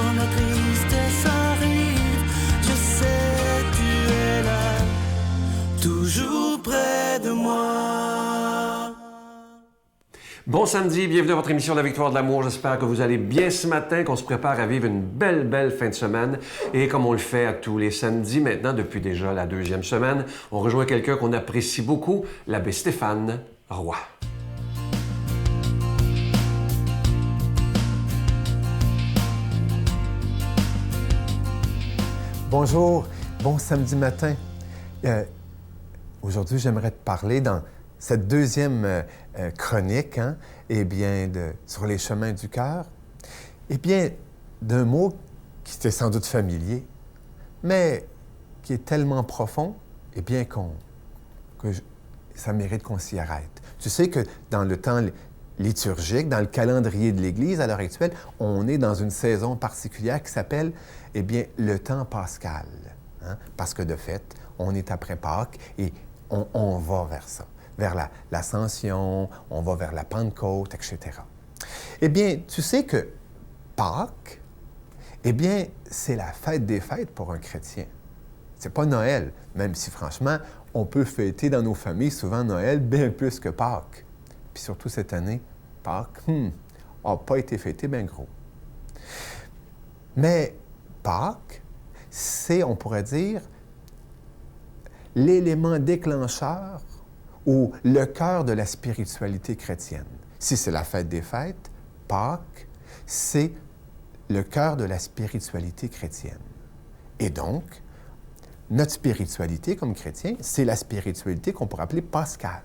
quand la tristesse arrive, je sais tu es là, toujours près de moi. Bon samedi, bienvenue à votre émission La Victoire de l'amour. J'espère que vous allez bien ce matin, qu'on se prépare à vivre une belle fin de semaine. Et comme on le fait à tous les samedis maintenant, depuis déjà la 2e semaine, on rejoint quelqu'un qu'on apprécie beaucoup, l'abbé Stéphane Roy. Bonjour, bon samedi matin. Aujourd'hui, j'aimerais te parler dans cette 2e chronique, sur les chemins du cœur, d'un mot qui t'est sans doute familier, mais qui est tellement profond, ça mérite qu'on s'y arrête. Tu sais que dans le temps liturgique, dans le calendrier de l'Église à l'heure actuelle, on est dans une saison particulière qui s'appelle, le temps pascal. Hein? Parce que de fait, on est après Pâques et on va vers ça, vers l'Ascension, on va vers la Pentecôte, etc. Tu sais que Pâques, c'est la fête des fêtes pour un chrétien. C'est pas Noël, même si franchement, on peut fêter dans nos familles souvent Noël bien plus que Pâques. Puis surtout cette année, Pâques n'a pas été fêté bien gros. Mais Pâques, c'est, on pourrait dire, l'élément déclencheur ou le cœur de la spiritualité chrétienne. Si c'est la fête des fêtes, Pâques, c'est le cœur de la spiritualité chrétienne. Et donc, notre spiritualité comme chrétien, c'est la spiritualité qu'on pourrait appeler pascale.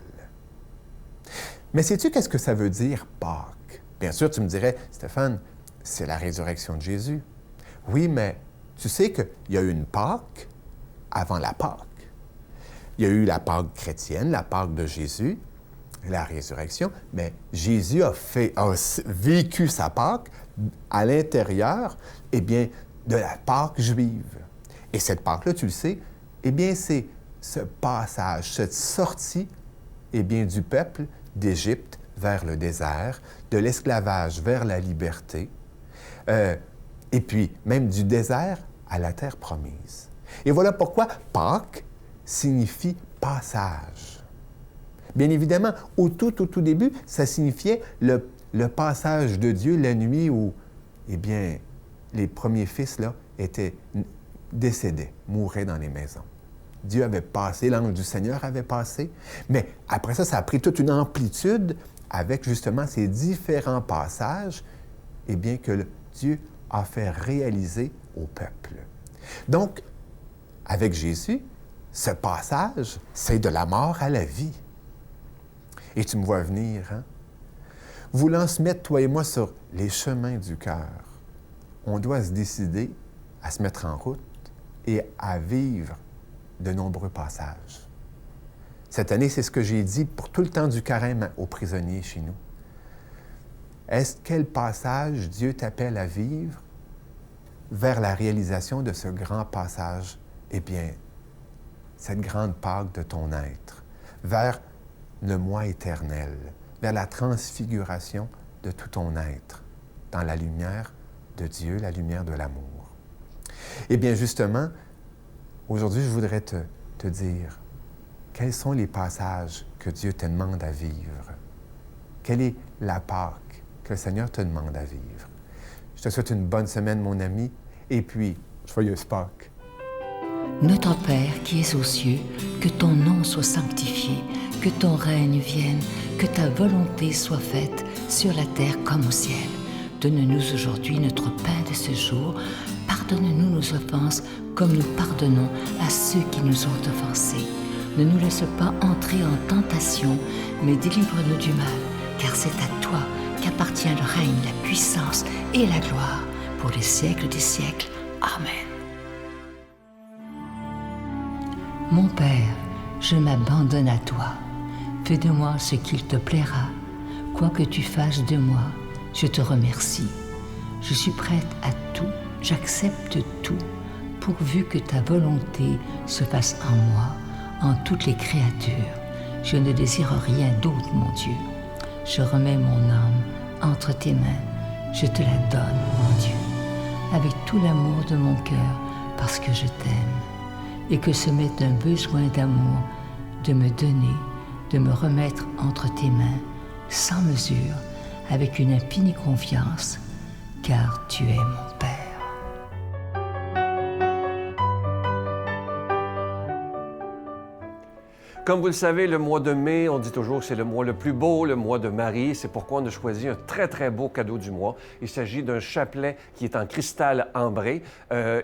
Mais sais-tu qu'est-ce que ça veut dire Pâques? Bien sûr, tu me dirais, Stéphane, c'est la résurrection de Jésus. Oui, mais tu sais qu'il y a eu une Pâques avant la Pâques. Il y a eu la Pâques chrétienne, la Pâques de Jésus, la résurrection, mais Jésus a vécu sa Pâques à l'intérieur, de la Pâques juive. Et cette Pâques-là, tu le sais, c'est ce passage, cette sortie, du peuple d'Égypte vers le désert, de l'esclavage vers la liberté, et puis même du désert à la terre promise. Et voilà pourquoi Pâques signifie passage. Bien évidemment, au tout début, ça signifiait le passage de Dieu la nuit où, les premiers fils, étaient décédés, mouraient dans les maisons. Dieu avait passé, l'ange du Seigneur avait passé, mais après ça a pris toute une amplitude avec justement ces différents passages, que Dieu a fait réaliser au peuple. Donc, avec Jésus, ce passage, c'est de la mort à la vie. Et tu me vois venir, hein? Voulant se mettre, toi et moi, sur les chemins du cœur, on doit se décider à se mettre en route et à vivre de nombreux passages. Cette année, c'est ce que j'ai dit pour tout le temps du carême aux prisonniers chez nous. Quel passage Dieu t'appelle à vivre vers la réalisation de ce grand passage? Cette grande Pâque de ton être, vers le moi éternel, vers la transfiguration de tout ton être, dans la lumière de Dieu, la lumière de l'amour. Justement, aujourd'hui, je voudrais te dire quels sont les passages que Dieu te demande à vivre. Quelle est la Pâque que le Seigneur te demande à vivre. Je te souhaite une bonne semaine, mon ami, et puis, joyeuse Pâques. Notre Père qui es aux cieux, que ton nom soit sanctifié, que ton règne vienne, que ta volonté soit faite sur la terre comme au ciel. Donne-nous aujourd'hui notre pain de ce jour. Pardonne-nous nos offenses comme nous pardonnons à ceux qui nous ont offensés. Ne nous laisse pas entrer en tentation, mais délivre-nous du mal, car c'est à toi qu'appartient le règne, la puissance et la gloire pour les siècles des siècles. Amen. Mon Père, je m'abandonne à toi. Fais de moi ce qu'il te plaira. Quoi que tu fasses de moi, je te remercie. Je suis prête à tout, j'accepte tout, pourvu que ta volonté se fasse en moi, en toutes les créatures. Je ne désire rien d'autre, mon Dieu. Je remets mon âme entre tes mains. Je te la donne, mon Dieu. avec tout l'amour de mon cœur, parce que je t'aime, et que ce m'est un besoin d'amour de me donner, de me remettre entre tes mains, sans mesure, avec une infinie confiance, car tu es mon Père. Comme vous le savez, le mois de mai, on dit toujours que c'est le mois le plus beau, le mois de Marie. C'est pourquoi on a choisi un très, très beau cadeau du mois. Il s'agit d'un chapelet qui est en cristal ambré.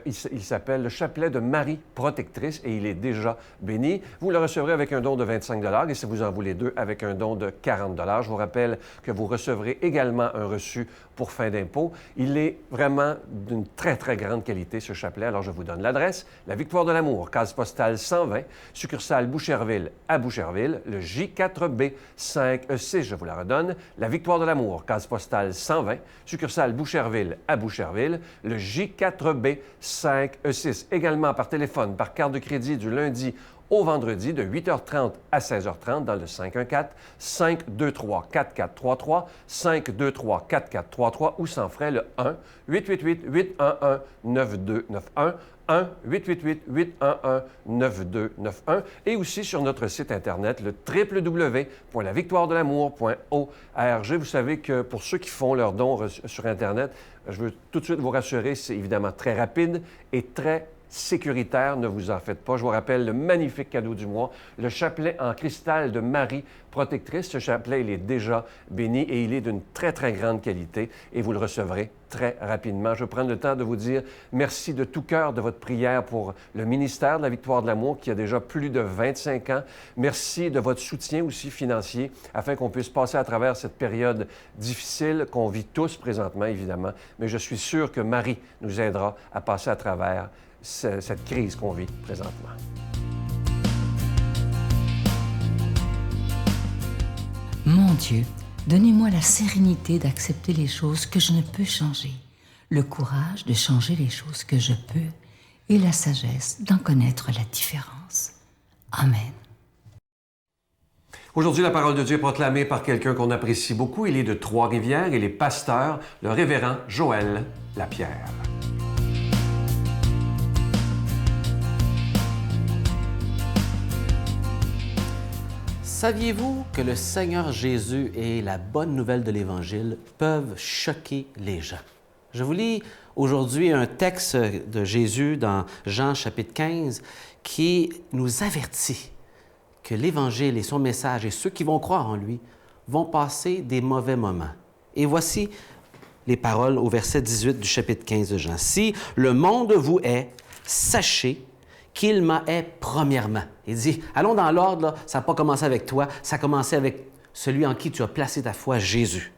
Il s'appelle le chapelet de Marie protectrice et il est déjà béni. Vous le recevrez avec un don de 25 $ et si vous en voulez deux, avec un don de 40 $. Je vous rappelle que vous recevrez également un reçu pour fin d'impôt. Il est vraiment d'une très, très grande qualité, ce chapelet. Alors, je vous donne l'adresse. La Victoire de l'Amour, case postale 120, succursale Boucherville à Boucherville, le J4B 5E6, je vous la redonne. La Victoire de l'Amour, case postale 120, succursale Boucherville à Boucherville, le J4B 5E6. Également par téléphone, par carte de crédit du lundi au vendredi de 8h30 à 16h30 dans le 514-523-4433, 523-4433 ou sans frais le 1-888-811-9291, 1-888-811-9291 et aussi sur notre site Internet, le www.lavictoiredelamour.org. Vous savez que pour ceux qui font leurs dons sur Internet, je veux tout de suite vous rassurer, c'est évidemment très rapide et très sécuritaire, ne vous en faites pas. Je vous rappelle le magnifique cadeau du mois, le chapelet en cristal de Marie protectrice. Ce chapelet, il est déjà béni et il est d'une très, très grande qualité et vous le recevrez très rapidement. Je vais prendre le temps de vous dire merci de tout cœur de votre prière pour le ministère de la Victoire de l'Amour qui a déjà plus de 25 ans. Merci de votre soutien aussi financier afin qu'on puisse passer à travers cette période difficile qu'on vit tous présentement, évidemment. Mais je suis sûr que Marie nous aidera à passer à travers cette crise qu'on vit présentement. Mon Dieu, donnez-moi la sérénité d'accepter les choses que je ne peux changer, le courage de changer les choses que je peux et la sagesse d'en connaître la différence. Amen. Aujourd'hui, la parole de Dieu est proclamée par quelqu'un qu'on apprécie beaucoup. Il est de Trois-Rivières. Il est pasteur, le révérend Joël Lapierre. Saviez-vous que le Seigneur Jésus et la bonne nouvelle de l'Évangile peuvent choquer les gens? Je vous lis aujourd'hui un texte de Jésus dans Jean chapitre 15 qui nous avertit que l'Évangile et son message et ceux qui vont croire en lui vont passer des mauvais moments. Et voici les paroles au verset 18 du chapitre 15 de Jean. « Si le monde vous hait, sachez qu'il m'a hait premièrement. » Il dit, allons dans l'ordre, là, ça n'a pas commencé avec toi, ça a commencé avec celui en qui tu as placé ta foi, Jésus.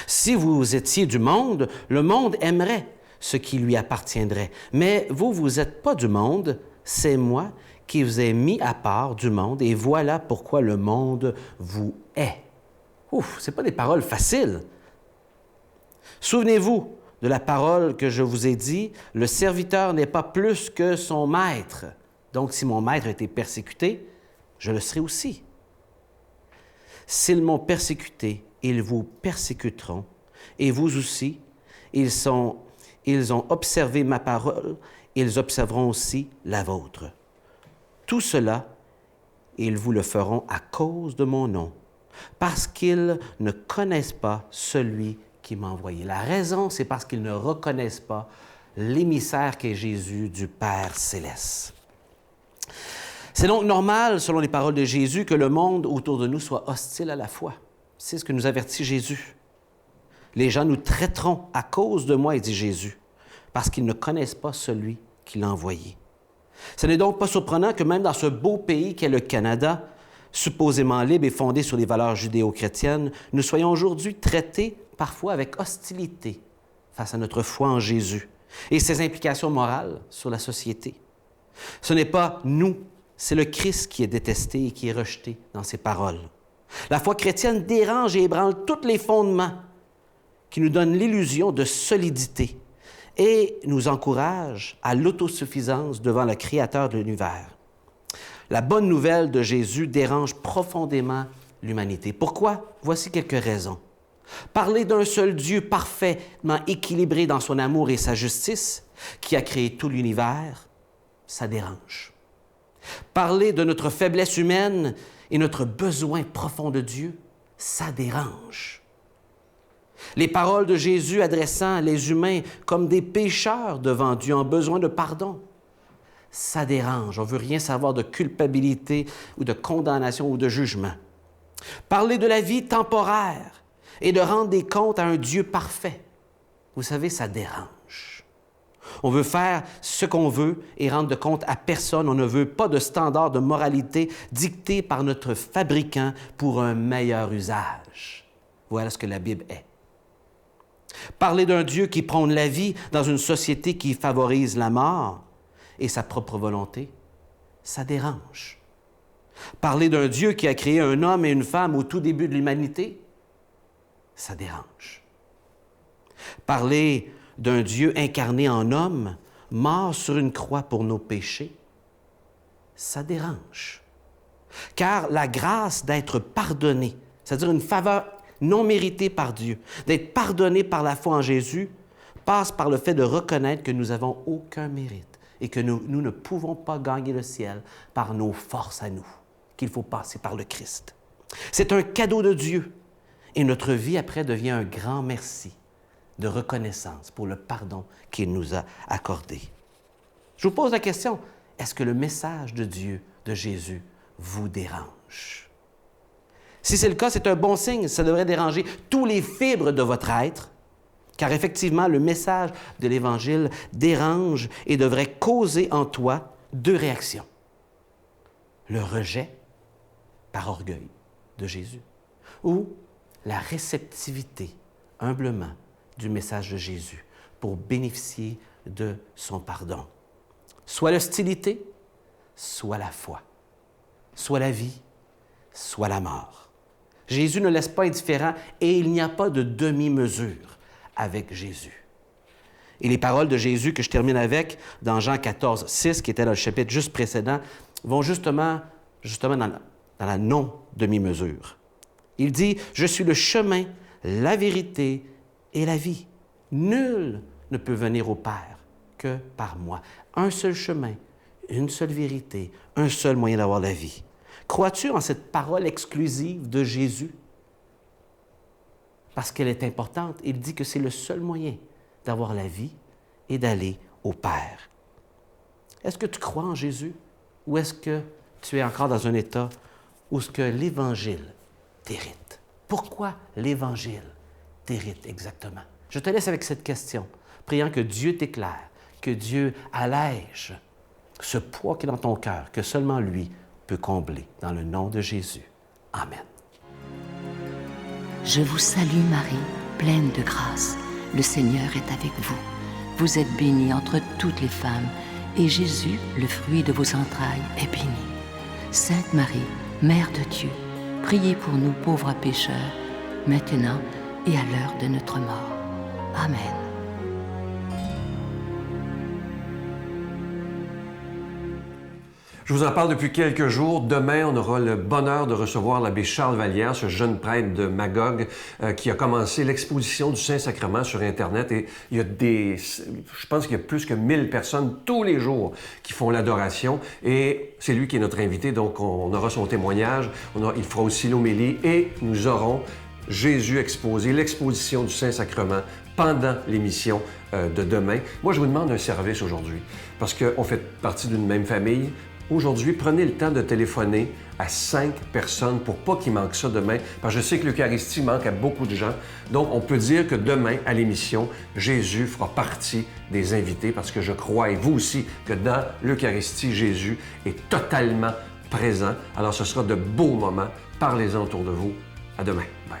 Si vous étiez du monde, le monde aimerait ce qui lui appartiendrait. Mais vous, vous n'êtes pas du monde, c'est moi qui vous ai mis à part du monde, et voilà pourquoi le monde vous hait. Ouf, ce n'est pas des paroles faciles. Souvenez-vous de la parole que je vous ai dit, le serviteur n'est pas plus que son maître. Donc, si mon maître a été persécuté, je le serai aussi. S'ils m'ont persécuté, ils vous persécuteront, et vous aussi, ils ont observé ma parole, ils observeront aussi la vôtre. Tout cela, ils vous le feront à cause de mon nom, parce qu'ils ne connaissent pas celui qui m'a envoyé. La raison, c'est parce qu'ils ne reconnaissent pas l'émissaire qu'est Jésus du Père céleste. C'est donc normal, selon les paroles de Jésus, que le monde autour de nous soit hostile à la foi. C'est ce que nous avertit Jésus. Les gens nous traiteront à cause de moi, dit Jésus, parce qu'ils ne connaissent pas celui qui l'a envoyé. Ce n'est donc pas surprenant que même dans ce beau pays qu'est le Canada, supposément libre et fondé sur les valeurs judéo-chrétiennes, nous soyons aujourd'hui traités parfois avec hostilité face à notre foi en Jésus et ses implications morales sur la société. Ce n'est pas nous, c'est le Christ qui est détesté et qui est rejeté dans ses paroles. La foi chrétienne dérange et ébranle tous les fondements qui nous donnent l'illusion de solidité et nous encourage à l'autosuffisance devant le Créateur de l'univers. La bonne nouvelle de Jésus dérange profondément l'humanité. Pourquoi? Voici quelques raisons. Parler d'un seul Dieu parfaitement équilibré dans son amour et sa justice, qui a créé tout l'univers, ça dérange. Parler de notre faiblesse humaine et notre besoin profond de Dieu, ça dérange. Les paroles de Jésus adressant les humains comme des pécheurs devant Dieu en besoin de pardon, ça dérange. On ne veut rien savoir de culpabilité ou de condamnation ou de jugement. Parler de la vie temporaire et de rendre des comptes à un Dieu parfait, vous savez, ça dérange. On veut faire ce qu'on veut et rendre de compte à personne. On ne veut pas de standards de moralité dictés par notre fabricant pour un meilleur usage. Voilà ce que la Bible est. Parler d'un Dieu qui prône la vie dans une société qui favorise la mort et sa propre volonté, ça dérange. Parler d'un Dieu qui a créé un homme et une femme au tout début de l'humanité, ça dérange. Parler d'un Dieu incarné en homme, mort sur une croix pour nos péchés, ça dérange. Car la grâce d'être pardonné, c'est-à-dire une faveur non méritée par Dieu, d'être pardonné par la foi en Jésus, passe par le fait de reconnaître que nous n'avons aucun mérite et que nous ne pouvons pas gagner le ciel par nos forces à nous, qu'il faut passer par le Christ. C'est un cadeau de Dieu et notre vie après devient un grand merci de reconnaissance pour le pardon qu'il nous a accordé. Je vous pose la question, est-ce que le message de Dieu, de Jésus, vous dérange? Si c'est le cas, c'est un bon signe. Ça devrait déranger tous les fibres de votre être, car effectivement, le message de l'Évangile dérange et devrait causer en toi deux réactions. Le rejet par orgueil de Jésus ou la réceptivité, humblement, du message de Jésus pour bénéficier de son pardon. Soit l'hostilité, soit la foi, soit la vie, soit la mort. Jésus ne laisse pas indifférent et il n'y a pas de demi-mesure avec Jésus. Et les paroles de Jésus que je termine avec, dans Jean 14, 6, qui était dans le chapitre juste précédent, vont justement dans la non-demi-mesure. Il dit, « Je suis le chemin, la vérité et la vie. Nul ne peut venir au Père que par moi. Un seul chemin, une seule vérité, un seul moyen d'avoir la vie. » Crois-tu en cette parole exclusive de Jésus? Parce qu'elle est importante. Il dit que c'est le seul moyen d'avoir la vie et d'aller au Père. Est-ce que tu crois en Jésus ou est-ce que tu es encore dans un état où ce que l'Évangile t'irrite? Pourquoi l'Évangile t'irrite exactement? Je te laisse avec cette question, priant que Dieu t'éclaire, que Dieu allège ce poids qui est dans ton cœur, que seulement lui peut combler, dans le nom de Jésus. Amen. Je vous salue Marie, pleine de grâce. Le Seigneur est avec vous. Vous êtes bénie entre toutes les femmes, et Jésus, le fruit de vos entrailles, est béni. Sainte Marie, Mère de Dieu, priez pour nous pauvres pécheurs, maintenant et à l'heure de notre mort. Amen. Je vous en parle depuis quelques jours. Demain, on aura le bonheur de recevoir l'abbé Charles Vallière, ce jeune prêtre de Magog, qui a commencé l'exposition du Saint-Sacrement sur Internet. Et il y a je pense qu'il y a plus que 1000 personnes tous les jours qui font l'adoration. Et c'est lui qui est notre invité, donc on aura son témoignage. Il fera aussi l'homélie et nous aurons Jésus exposé, l'exposition du Saint-Sacrement pendant l'émission de demain. Moi, je vous demande un service aujourd'hui, parce qu'on fait partie d'une même famille. Aujourd'hui, prenez le temps de téléphoner à 5 personnes pour pas qu'il manque ça demain, parce que je sais que l'Eucharistie manque à beaucoup de gens. Donc, on peut dire que demain, à l'émission, Jésus fera partie des invités, parce que je crois, et vous aussi, que dans l'Eucharistie, Jésus est totalement présent. Alors, ce sera de beaux moments. Parlez-en autour de vous. À demain. Bye.